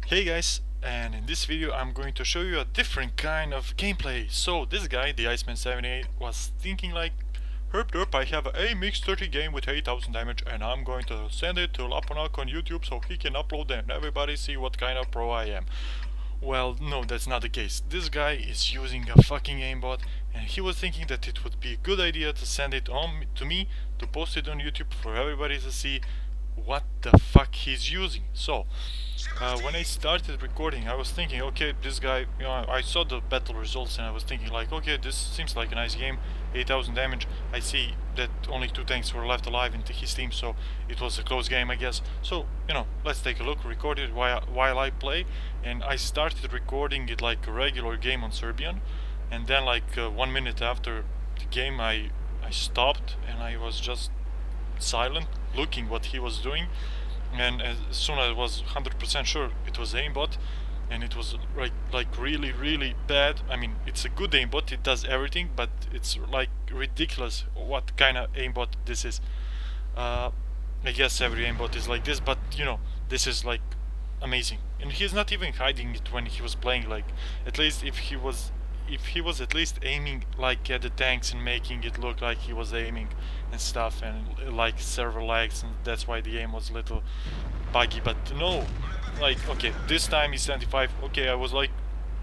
Hey guys, and in this video I'm going to show you a different kind of gameplay. So this guy, the Iceman78, was thinking like, herp derp, I have a mixed 30 game with 8000 damage and I'm going to send it to Laponak on YouTube so he can upload and everybody see what kind of pro I am. Well, no, that's not the case. This guy is using a fucking aimbot and he was thinking that it would be a good idea to send it on to me to post it on YouTube for everybody to see what the fuck he's using. So, when I started recording, I was thinking, okay, this guy, I saw the battle results and I was thinking like, okay, this seems like a nice game, 8000 damage. I see that only 2 tanks were left alive in his team, so it was a close game, I guess. So, let's take a look, record it while I play. And I started recording it like a regular game on Serbian. And then like 1 minute after the game, I stopped and I was just silent, looking what he was doing. And as soon as I was 100% sure it was aimbot, and it was like really bad. I mean, it's a good aimbot, it does everything, but it's like ridiculous what kind of aimbot this is. uh, I guess every aimbot is like this, but this is like amazing. And he's not even hiding it when he was playing. Like, at least if he was at least aiming like at the tanks and making it look like he was aiming and stuff, and like server lags, and that's why the aim was a little buggy. But no, like, okay, this time he's 75. Okay, I was like,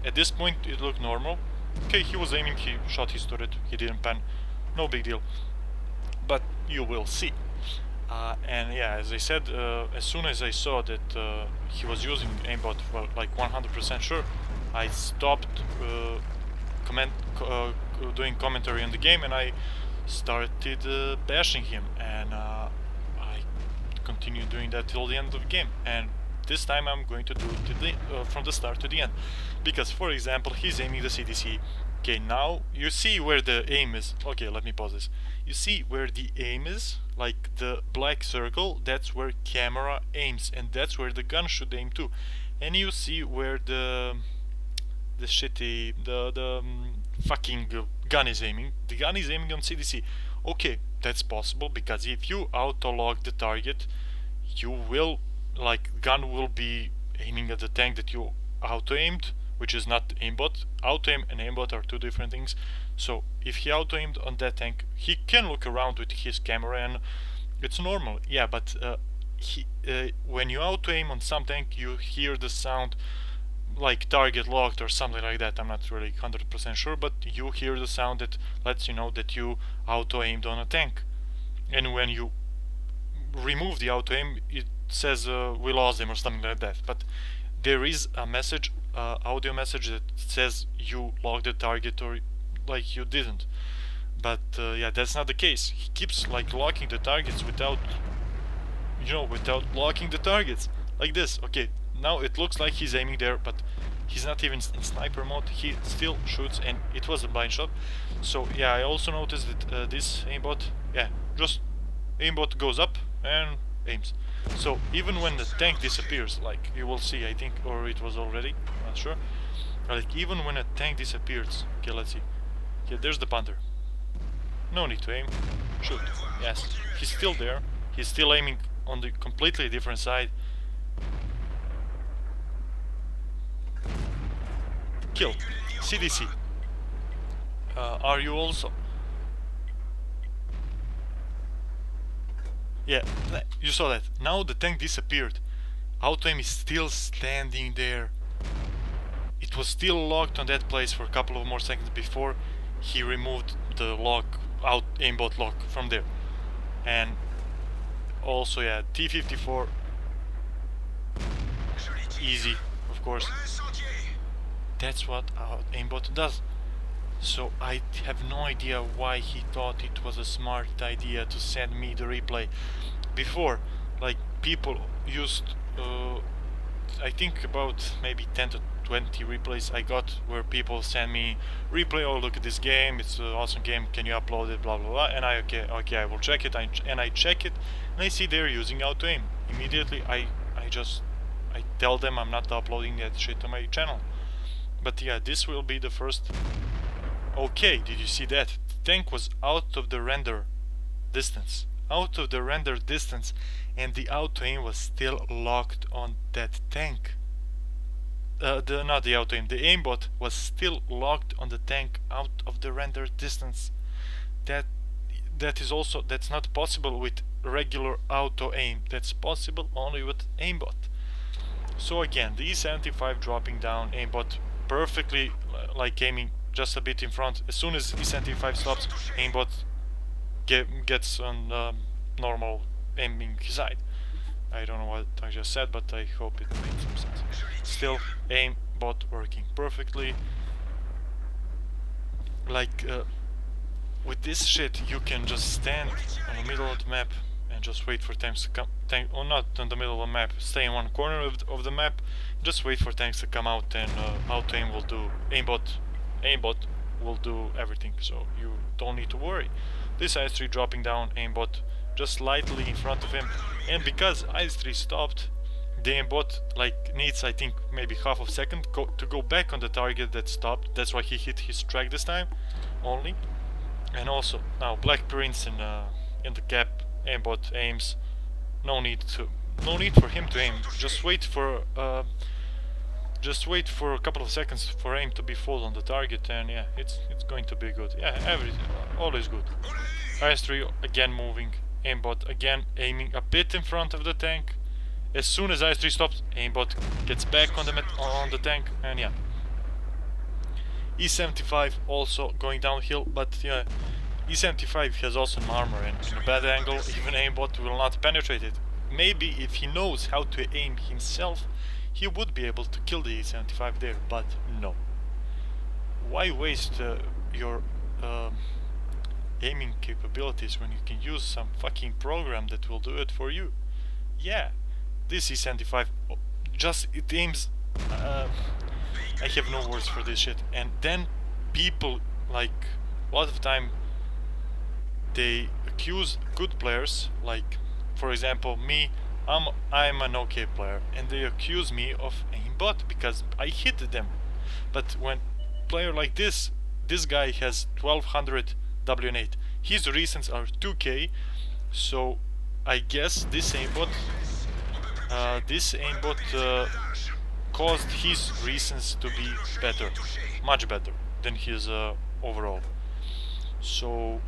at this point it looked normal. Okay, he was aiming, he shot his turret, he didn't pan, no big deal. But you will see. And yeah, as I said, as soon as I saw that he was using aimbot, well, like 100% sure, I stopped doing commentary on the game, and I started bashing him, and I continued doing that till the end of the game. And this time I'm going to do it from the start to the end, because for example, he's aiming the CDC. Okay, now you see where the aim is. Okay, let me pause this. You see where the aim is, like the black circle, that's where camera aims, and that's where the gun should aim too. And you see where the fucking gun is aiming. The gun is aiming on CDC. Okay, that's possible, because if you auto-lock the target, you will, like, gun will be aiming at the tank that you auto-aimed, which is not aimbot. Auto-aim and aimbot are two different things. So if he auto-aimed on that tank, he can look around with his camera and it's normal. Yeah, but when you auto-aim on some tank, you hear the sound like target locked or something like that. I'm not really 100% sure, but you hear the sound that lets you know that you auto-aimed on a tank. And when you remove the auto-aim, it says we lost them or something like that. But there is a message, audio message, that says you locked the target or like you didn't. But yeah, that's not the case. He keeps like locking the targets without locking the targets like this. Okay, now it looks like he's aiming there, but he's not even in sniper mode. He still shoots, and it was a blind shot. So yeah, I also noticed that this aimbot, yeah, just aimbot goes up and aims. So even when the tank disappears, like you will see, I think, or it was already, not sure. Like, even when a tank disappears, okay, let's see. Yeah, there's the Panther. No need to aim. Shoot. Yes, he's still there. He's still aiming on the completely different side. Kill. CDC. Are you also? Yeah, you saw that. Now the tank disappeared. Auto-aim is still standing there. It was still locked on that place for a couple of more seconds before he removed the lock, aimbot lock from there. And also, yeah, T-54, easy, of course. That's what our aimbot does. So I have no idea why he thought it was a smart idea to send me the replay. Before, like, people used, I think about maybe 10 to 20 replays I got where people send me replay, oh look at this game, it's an awesome game, can you upload it, blah blah blah, and okay, I will check it, and I check it, and I see they're using auto-aim. Immediately I tell them I'm not uploading that shit to my channel. But yeah, this will be the first. Okay, did you see that? The tank was out of the render distance. And the auto-aim was still locked on that tank. not the auto aim, the aimbot was still locked on the tank out of the render distance. That's not possible with regular auto aim. That's possible only with aimbot. So again, the E75 dropping down, aimbot perfectly like aiming just a bit in front. As soon as E75 stops, aimbot gets on normal aiming side. I don't know what I just said, but I hope it made some sense. Still, aimbot working perfectly. Like with this shit, you can just stand on the middle of the map and just wait for tanks to come. Or not in the middle of the map. Stay in one corner of the map. Just wait for tanks to come out, and auto aim will do. Aimbot will do everything. So you don't need to worry. This IS-3 dropping down, aimbot just slightly in front of him, and because IS-3 stopped, the aimbot like needs, I think, maybe half of a second to go back on the target that stopped. That's why he hit his track this time only. And also now Black Prince in the cap, aimbot aims. No need for him to aim. Just wait for a couple of seconds for aim to be full on the target, and yeah, it's going to be good. Yeah, always good. IS-3 again moving, aimbot again aiming a bit in front of the tank. As soon as IS-3 stops, aimbot gets back on the tank, and yeah. E75 also going downhill, but yeah, E75 has awesome armor, and in a bad angle even aimbot will not penetrate it. Maybe if he knows how to aim himself, he would be able to kill the E75 there, but no. Why waste your aiming capabilities when you can use some fucking program that will do it for you? Yeah, this E75 it aims. I have no words for this shit. And then people, like, a lot of time they accuse good players, like for example me. I'm an okay player, and they accuse me of aimbot because I hit them. But when player like this guy has 1200 WN8, his recents are 2k, so I guess this aimbot caused his recents to be better, much better than his overall. So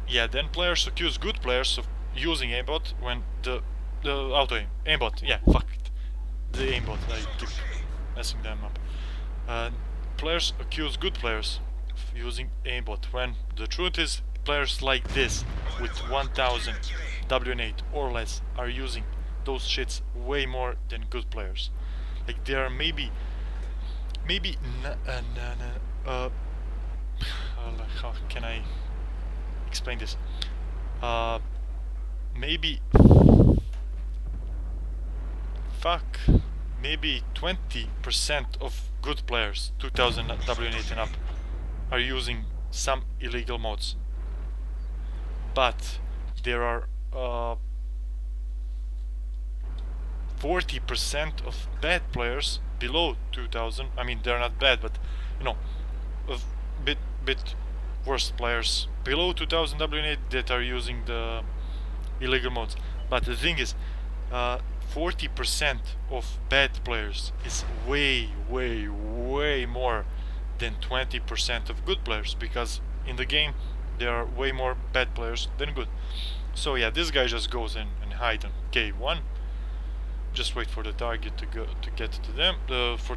yeah, then players accuse good players of using aimbot when the auto aim, aimbot, yeah, fuck it, the aimbot, I keep messing them up. Players accuse good players of using aimbot when the truth is players like this with 1000 WN8 or less are using those shits way more than good players. Like there are maybe how can I explain this? Maybe 20% of good players, 2000 WN8 and up, are using some illegal mods. But there are 40% of bad players below 2000. I mean, they're not bad, but you know, a bit worse players below 2000 WN8 that are using the illegal mods. But the thing is, 40% of bad players is way more than 20% of good players, because in the game there are way more bad players than good. So yeah, this guy just goes in and hide on K1. Just wait for the target to get to them, for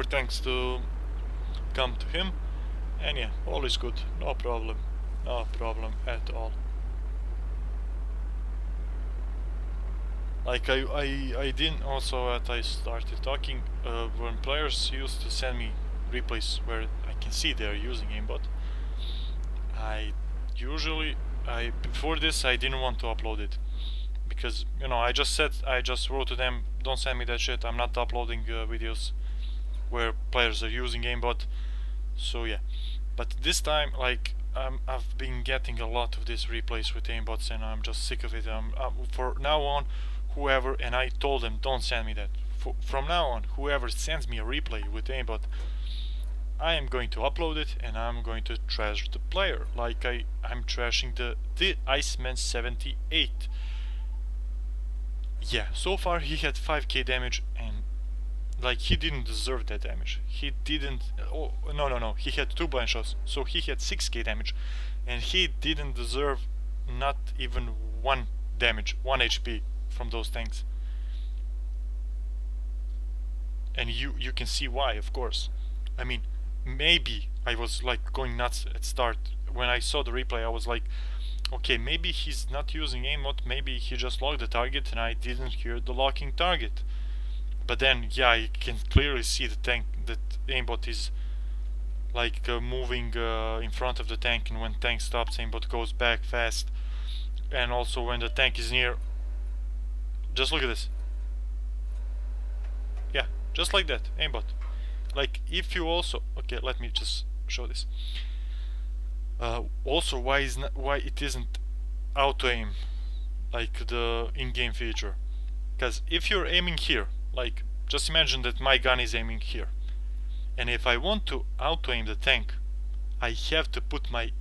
tanks to come to him, and yeah, all is good, no problem at all. Like I didn't also, as I started talking, when players used to send me replays where I can see they are using aimbot, before this I didn't want to upload it, because you know, I just wrote to them, don't send me that shit, I'm not uploading videos where players are using aimbot. So yeah, but this time, like, I've been getting a lot of these replays with aimbots, and I'm just sick of it. For now on, whoever, and I told them, don't send me that. From now on, whoever sends me a replay with aimbot, I am going to upload it, and I'm going to trash the player, like I'm trashing the Iceman 78. Yeah, so far he had 5k damage, and like he didn't deserve that damage. He didn't. Oh no, he had 2 blind shots, so he had 6k damage, and he didn't deserve not even 1 damage, 1 HP from those tanks. And you can see why, of course. I mean, maybe I was like going nuts at start. When I saw the replay, I was like, okay, maybe he's not using aimbot, maybe he just locked the target and I didn't hear the locking target. But then, yeah, you can clearly see the tank, that aimbot is like moving in front of the tank, and when tank stops, aimbot goes back fast. And also when the tank is near, just look at this. Yeah, just like that, aimbot. Like, if you also, okay, let me just show this. Also, why it isn't auto aim like the in-game feature? Because if you're aiming here, like, just imagine that my gun is aiming here, and if I want to auto aim the tank, I have to put my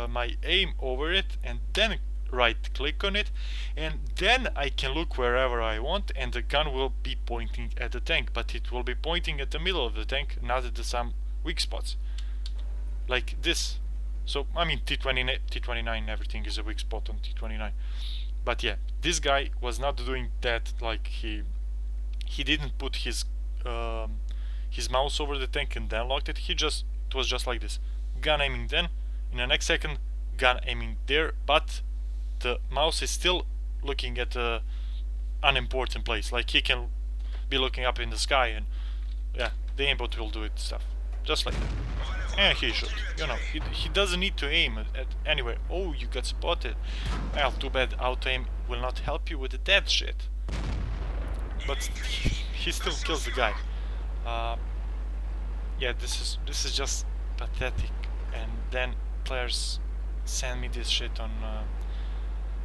my aim over it and then right click on it, and then I can look wherever I want, and the gun will be pointing at the tank, but it will be pointing at the middle of the tank, not at some weak spots like this. So I mean, T29, everything is a weak spot on T29. But yeah, this guy was not doing that. Like, he didn't put his mouse over the tank and then locked it. It was just like this, gun aiming, then in the next second gun aiming there, but the mouse is still looking at an unimportant place. Like, he can be looking up in the sky, and yeah, the aimbot will do it stuff just like that. And he should, you know, he doesn't need to aim at anywhere. Oh, you got spotted. Well, too bad auto aim will not help you with that shit. But he still kills the guy. Yeah, this is just pathetic. And then players send me this shit on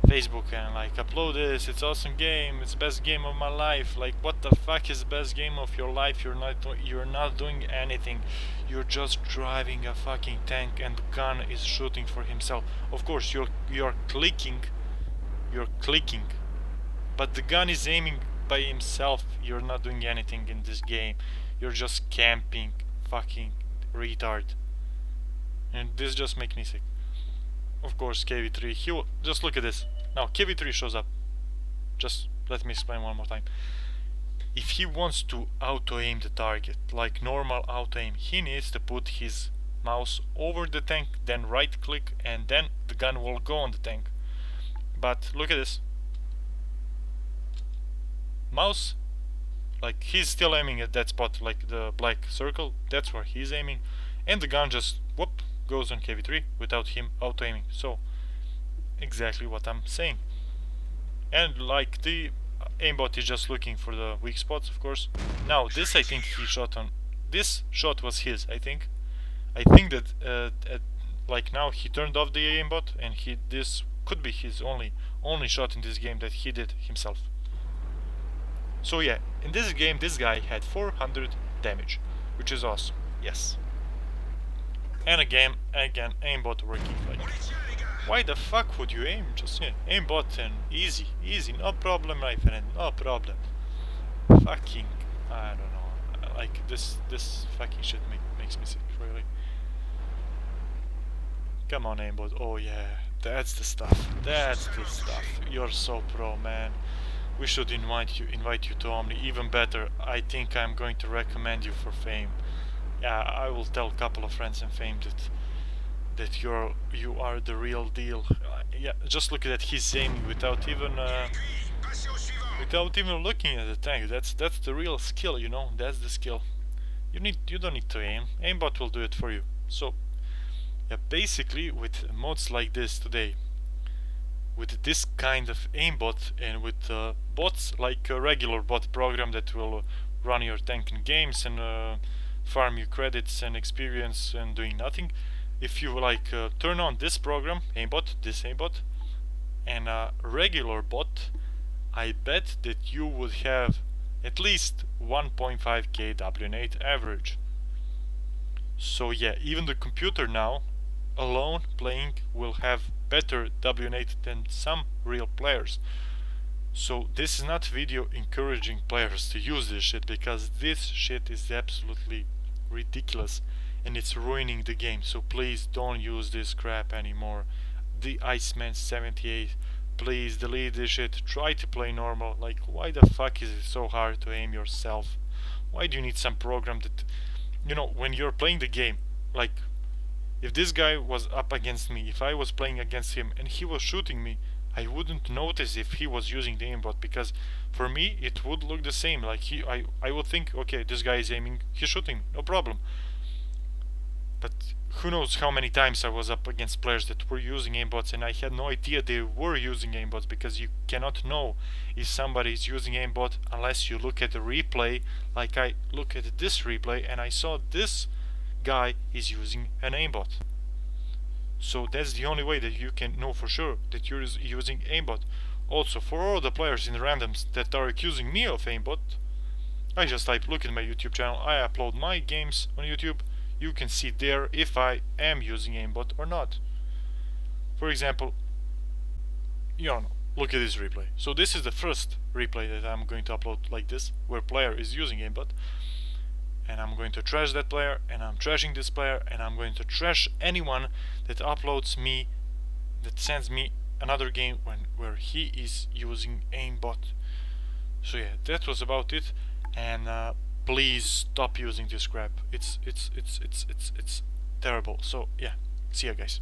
Facebook and like, upload this, it's awesome game, it's best game of my life. Like, what the fuck is the best game of your life? You're not doing anything. You're just driving a fucking tank and the gun is shooting for himself. Of course you're clicking, but the gun is aiming by himself. You're not doing anything in this game. You're just camping, fucking retard. And this just makes me sick. Of course, KV3, he will just look at this. Now KV3 shows up. Just let me explain one more time. If he wants to auto aim the target, like normal auto aim, he needs to put his mouse over the tank, then right click, and then the gun will go on the tank. But look at this. Mouse, like, he's still aiming at that spot, like the black circle, that's where he's aiming, and the gun just whoop goes on KV3 without him auto aiming. So exactly what I'm saying. And like, the aimbot is just looking for the weak spots, of course. Now this, I think he shot on, this shot was his, I think that like, now he turned off the aimbot, and this could be his only shot in this game that he did himself. So yeah, in this game this guy had 400 damage, which is awesome. Yes. And again, aimbot working. Like, why the fuck would you aim? Just aimbot and easy, no problem, my friend, no problem. Fucking, I don't know. Like, this fucking shit makes me sick, really. Come on, aimbot. Oh yeah, that's the stuff. You're so pro, man. We should invite you to Omni. Even better, I think I'm going to recommend you for Fame. Yeah, I will tell a couple of friends in Fame that you are the real deal. Yeah, just look at that. He's aiming without even looking at the tank. That's the real skill, you know. That's the skill. You don't need to aim. Aimbot will do it for you. So yeah, basically with mods like this today, with this kind of aimbot and with bots like a regular bot program that will run your tank in games and farm you credits and experience and doing nothing. If you like turn on this program, this aimbot, and a regular bot, I bet that you would have at least 1.5k WN8 average. So yeah, even the computer now alone playing will have better WN8 than some real players. So this is not video encouraging players to use this shit, because this shit is absolutely ridiculous and it's ruining the game. So please don't use this crap anymore. The Iceman 78, please delete this shit. Try to play normal. Like, why the fuck is it so hard to aim yourself? Why do you need some program that, you know, when you're playing the game, like, if this guy was up against me, if I was playing against him and he was shooting me, I wouldn't notice if he was using the aimbot, because for me it would look the same. Like, I would think, okay, this guy is aiming, he's shooting, no problem. But who knows how many times I was up against players that were using aimbots and I had no idea they were using aimbots, because you cannot know if somebody is using aimbot unless you look at the replay. Like, I look at this replay and I saw this guy is using an aimbot. So that's the only way that you can know for sure that you're using aimbot. Also, for all the players in the randoms that are accusing me of aimbot, I just type, look at my YouTube channel, I upload my games on YouTube. You can see there if I am using aimbot or not. For example, you know, look at this replay. So this is the first replay that I'm going to upload like this, where player is using aimbot. And I'm going to trash that player, and I'm trashing this player, and I'm going to trash anyone that uploads me, that sends me another game where he is using aimbot. So yeah, that was about it, and please stop using this crap. It's terrible. So yeah, see ya guys.